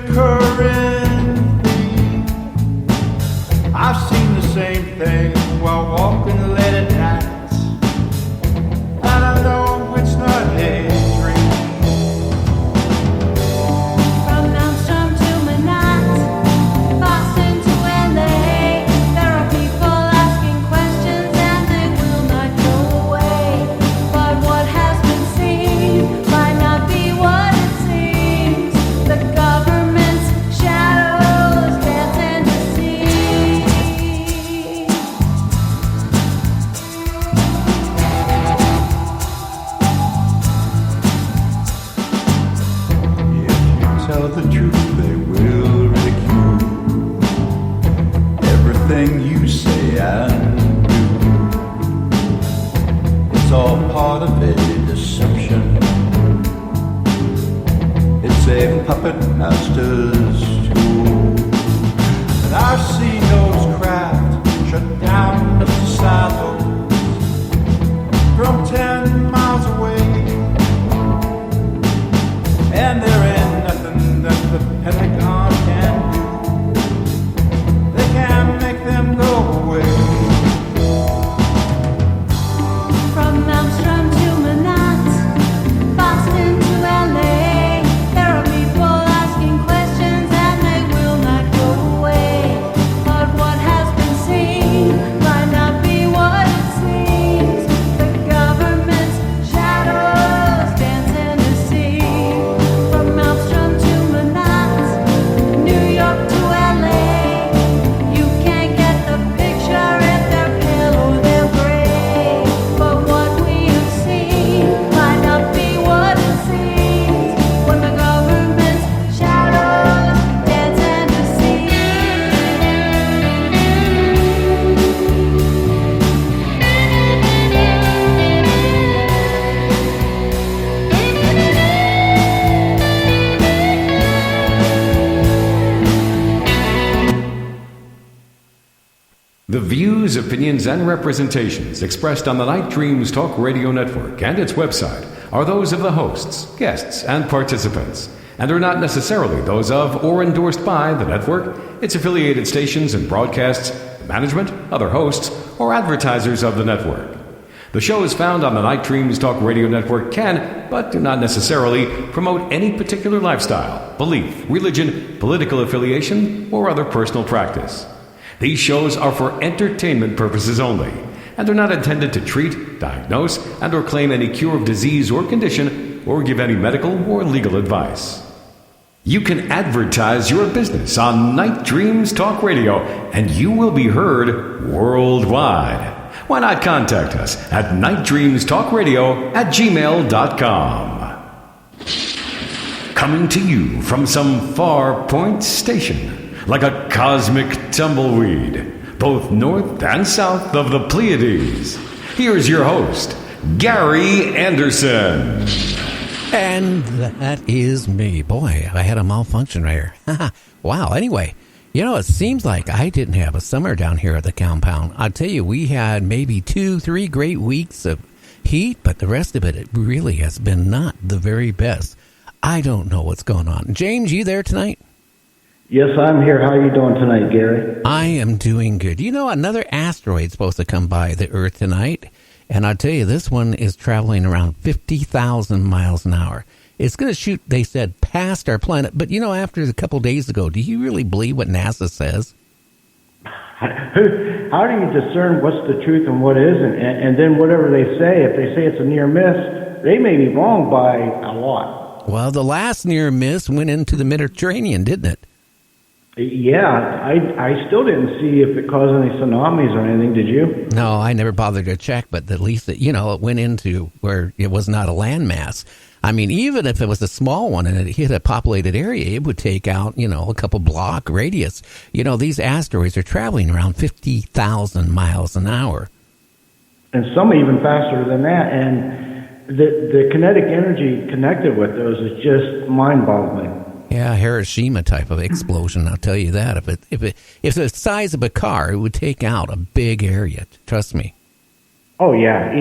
reoccurring. I've seen the same thing while walking late at night, and I know it's not a dream. From Maelstrom to Manhattan, Boston to LA, there are people asking questions and they will not go away. But what has been seen might not be what it seems. The government's shadows dance in the sea. If you tell the truth, they will ridicule everything you say and do. It's all part of a deception. It's a puppet master's tool. And I've seen those craft shut down the silos from 10 miles away. And there ain't nothing that the Pentagon can do. They can't make them go away. From Maelstrom to Manhattan, Boston to LA, there are people asking questions and they will not go away. But what has been seen might not be what it seems. The government's shadows dance in the sea. From Maelstrom to Manhattan, New York to LA, you can't get the picture if they're pale or they're gray. But what we have seen might not be what it seems when the government's shadows dance in the sea. The views, opinions, and representations expressed on the Night Dreams Talk Radio Network and its website are those of the hosts, guests, and participants, and are not necessarily those of or endorsed by the network, its affiliated stations and broadcasts, management, other hosts, or advertisers of the network. The shows found on the Night Dreams Talk Radio Network can, but do not necessarily, promote any particular lifestyle, belief, religion, political affiliation, or other personal practice. These shows are for entertainment purposes only and are not intended to treat, diagnose, and or claim any cure of disease or condition or give any medical or legal advice. You can advertise your business on Night Dreams Talk Radio and you will be heard worldwide. Why not contact us at nightdreamstalkradio@gmail.com. Coming to you from some far point station, like a cosmic tumbleweed, both north and south of the Pleiades. Here's your host, Gary Anderson. And that is me. Boy, I had a malfunction right here. Wow, anyway, you know, it seems like I didn't have a summer down here at the compound. I'll tell you, we had maybe 2-3 great weeks of heat, but the rest of it really has been not the very best. I don't know what's going on. James, you there tonight? Yes, I'm here. How are you doing tonight, Gary? I am doing good. You know, another asteroid's supposed to come by the Earth tonight, and I'll tell you, this one is traveling around 50,000 miles an hour. It's going to shoot, they said, past our planet. But, you know, after a couple days ago, do you really believe what NASA says? How do you discern what's the truth and what isn't? And then whatever they say, if they say it's a near miss, they may be wrong by a lot. Well, the last near miss went into the Mediterranean, didn't it? Yeah, I still didn't see if it caused any tsunamis or anything. Did you? No, I never bothered to check, but at least, it went into where it was not a landmass. I mean, even if it was a small one and it hit a populated area, it would take out, a couple block radius. These asteroids are traveling around 50,000 miles an hour. And some even faster than that. And the kinetic energy connected with those is just mind-boggling. Yeah, Hiroshima type of explosion, I'll tell you that. If the size of a car, it would take out a big area. Trust me. Oh, yeah,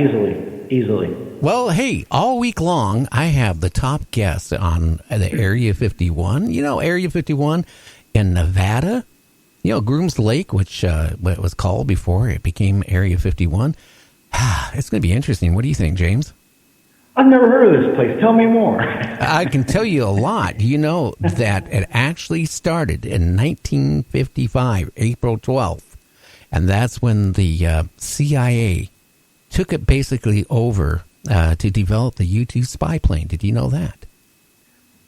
easily. Well, hey, all week long, I have the top guests on the Area 51. You know, Area 51 in Nevada. You know, Groom's Lake, which what it was called before it became Area 51. It's going to be interesting. What do you think, James? I've never heard of this place. Tell me more. I can tell you a lot. You know that it actually started in 1955, April 12th. And that's when the CIA took it basically over to develop the U-2 spy plane. Did you know that?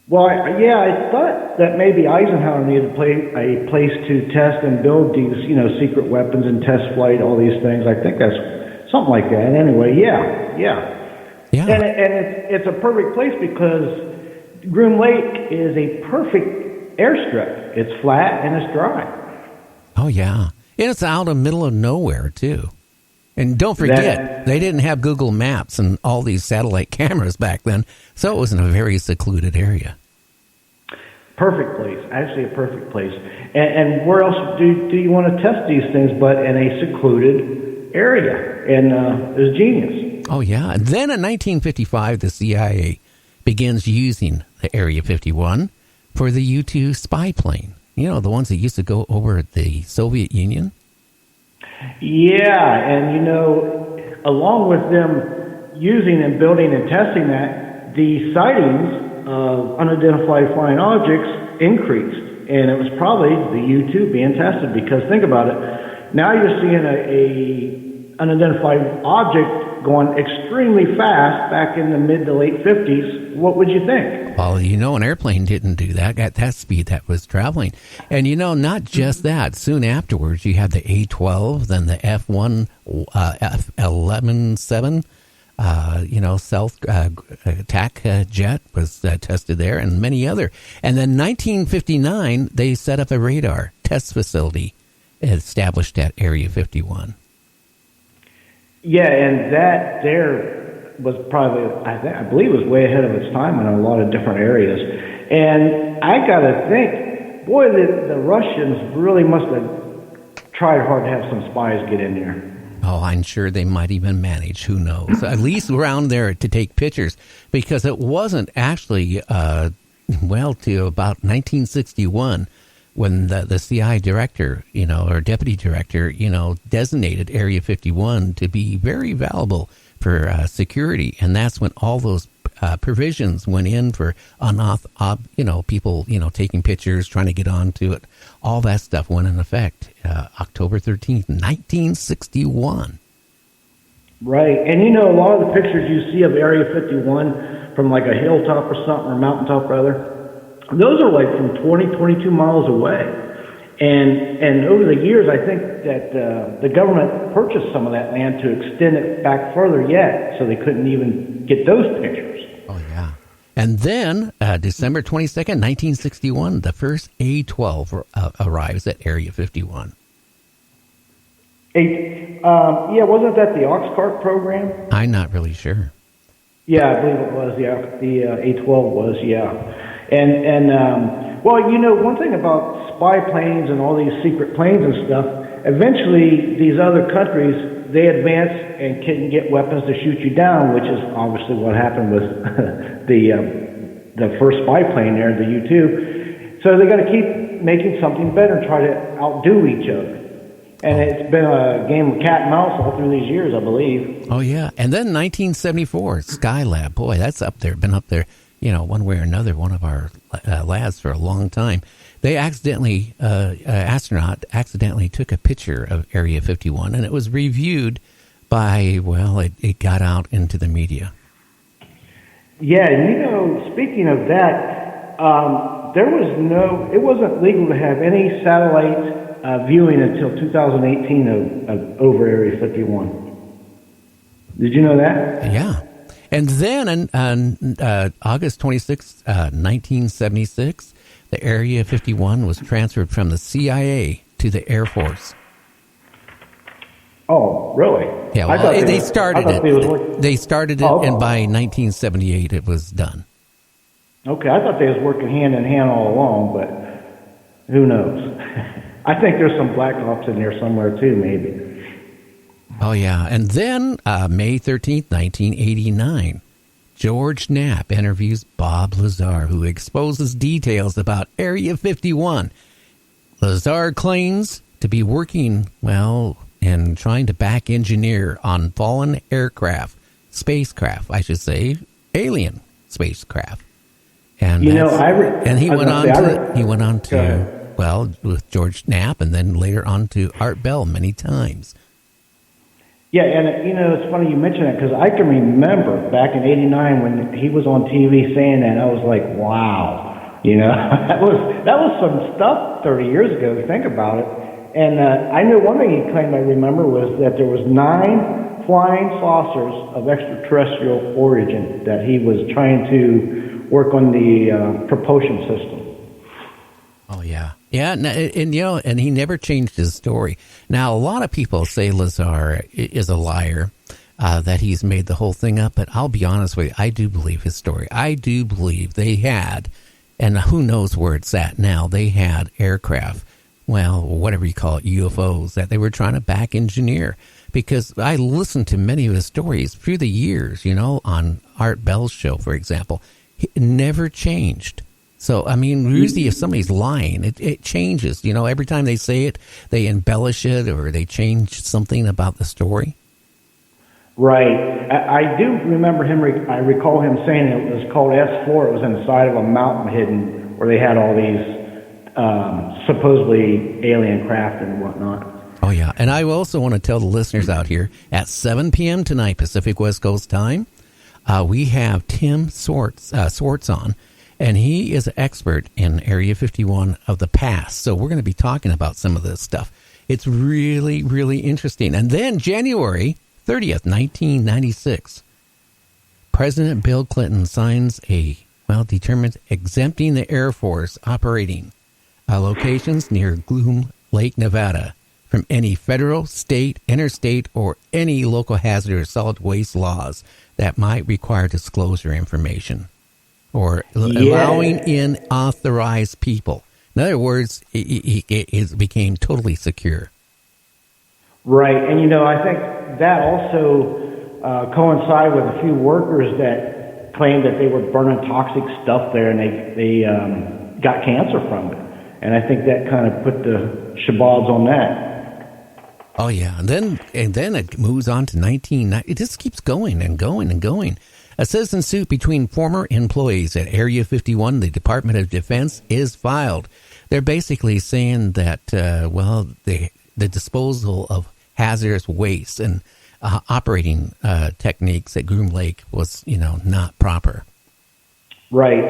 Well, I thought that maybe Eisenhower needed a place to test and build these, secret weapons and test flight, all these things. I think that's something like that. Anyway, yeah. And it's a perfect place because Groom Lake is a perfect airstrip. It's flat and it's dry. Oh, yeah. And it's out in the middle of nowhere, too. And don't forget, they didn't have Google Maps and all these satellite cameras back then, so it was in a very secluded area. Perfect place. Actually, a perfect place. And where else do you want to test these things but in a secluded area? And it was genius. Oh, yeah. And then in 1955, the CIA begins using the Area 51 for the U-2 spy plane. You know, the ones that used to go over the Soviet Union? Yeah, and along with them using and building and testing that, the sightings of unidentified flying objects increased. And it was probably the U-2 being tested because think about it. Now you're seeing a unidentified object going extremely fast back in the mid to late 50s. What would you think? Well, an airplane didn't do that at that speed that was traveling. And, not just that. Soon afterwards, you had the A-12, then the F-1, F-11-7, stealth attack jet was tested there and many other. And then 1959, they set up a radar test facility established at Area 51. Yeah, and that there was probably, I believe it was way ahead of its time in a lot of different areas. And I got to think, boy, the Russians really must have tried hard to have some spies get in there. Oh, I'm sure they might even manage. Who knows? At least around there to take pictures, because it wasn't actually, to about 1961 when the CIA director, or deputy director, designated Area 51 to be very valuable for security. And that's when all those provisions went in for people, taking pictures, trying to get onto it. All that stuff went in effect October 13th, 1961. Right. And a lot of the pictures you see of Area 51 from like a hilltop or something, or mountaintop rather, those are like from 20, 22 miles away. And over the years, I think that the government purchased some of that land to extend it back further yet, so they couldn't even get those pictures. Oh, yeah. And then, December 22nd, 1961, the first A-12 arrives at Area 51. Wasn't that the Oxcart program? I'm not really sure. Yeah, I believe it was, yeah. The A-12 was, yeah. And one thing about spy planes and all these secret planes and stuff, eventually these other countries, they advance and can get weapons to shoot you down, which is obviously what happened with the first spy plane there, the U-2. So they got to keep making something better and try to outdo each other. And it's been a game of cat and mouse all through these years, I believe. Oh, yeah. And then 1974, Skylab. Boy, that's up there. Been up there, one way or another, one of our labs for a long time. They astronaut accidentally took a picture of Area 51, and it was reviewed by, it got out into the media. Yeah, and speaking of that, it wasn't legal to have any satellite viewing until 2018 of over Area 51. Did you know that? Yeah. And then on August 26, 1976, the Area 51 was transferred from the CIA to the Air Force. Oh, really? Yeah, well, they started it. They started it, and by 1978 it was done. Okay, I thought they was working hand in hand all along, but who knows? I think there's some black ops in there somewhere too, maybe. Oh, yeah. And then May 13th, 1989, George Knapp interviews Bob Lazar, who exposes details about Area 51. Lazar claims to be working, well, and trying to back engineer on fallen spacecraft, I should say, alien spacecraft. And he went on to well, with George Knapp, and then later on to Art Bell many times. Yeah, and it's funny you mention that, because I can remember back in '89 when he was on TV saying that, I was like, wow, that was some stuff 30 years ago. If you think about it. And I know one thing he claimed, I remember, was that there was 9 flying saucers of extraterrestrial origin that he was trying to work on the propulsion system. Oh, yeah. Yeah, and he never changed his story. Now, a lot of people say Lazar is a liar, that he's made the whole thing up, but I'll be honest with you, I do believe his story. I do believe they had, and who knows where it's at now, they had aircraft, well, whatever you call it, UFOs, that they were trying to back engineer. Because I listened to many of his stories through the years, on Art Bell's show, for example. It never changed. So, I mean, usually if somebody's lying, it changes. Every time they say it, they embellish it or they change something about the story. Right. I do remember him, I recall him saying it was called S4. It was in the side of a mountain hidden where they had all these supposedly alien craft and whatnot. Oh, yeah. And I also want to tell the listeners out here, at 7 p.m. tonight, Pacific West Coast time, we have Tim Swartz on. And he is an expert in Area 51 of the past. So we're going to be talking about some of this stuff. It's really, really interesting. And then January 30th, 1996, President Bill Clinton signs determines exempting the Air Force operating locations near Groom Lake, Nevada from any federal, state, interstate, or any local hazardous solid waste laws that might require disclosure information. Or allowing in authorized people. In other words, it became totally secure. Right, and I think that also coincided with a few workers that claimed that they were burning toxic stuff there, and they got cancer from it. And I think that kind of put the shabads on that. Oh yeah, and then it moves on to 1990. It just keeps going and going and going. A citizen suit between former employees at Area 51, the Department of Defense, is filed. They're basically saying that, the disposal of hazardous waste and operating techniques at Groom Lake was, not proper. Right.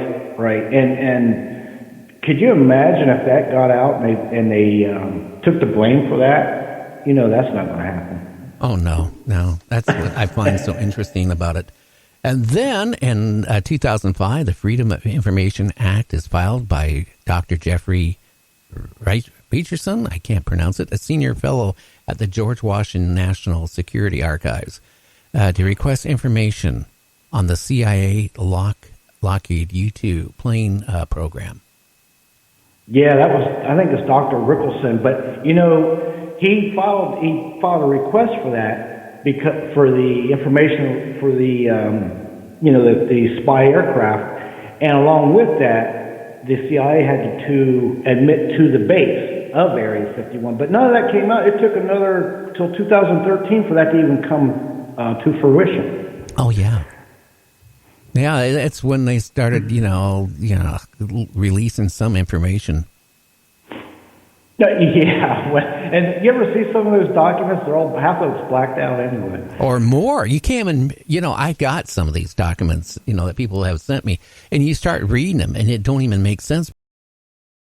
And could you imagine if that got out and they took the blame for that? That's not going to happen. Oh, no. That's what I find so interesting about it. And then in 2005, the Freedom of Information Act is filed by Dr. Jeffrey Richardson, I can't pronounce it, a senior fellow at the George Washington National Security Archives, to request information on the CIA Lockheed U-2 plane program. Yeah, I think it's Dr. Rickleson, but he filed a request for that. Because for the information for the the spy aircraft, and along with that, the CIA had to admit to the base of Area 51. But none of that came out. It took till 2013 for that to even come to fruition. Oh yeah, that's when they started, releasing some information. Yeah, and you ever see some of those documents? They're all half of it's blacked out anyway, or more. You can't even, I got some of these documents, that people have sent me, and you start reading them, and it don't even make sense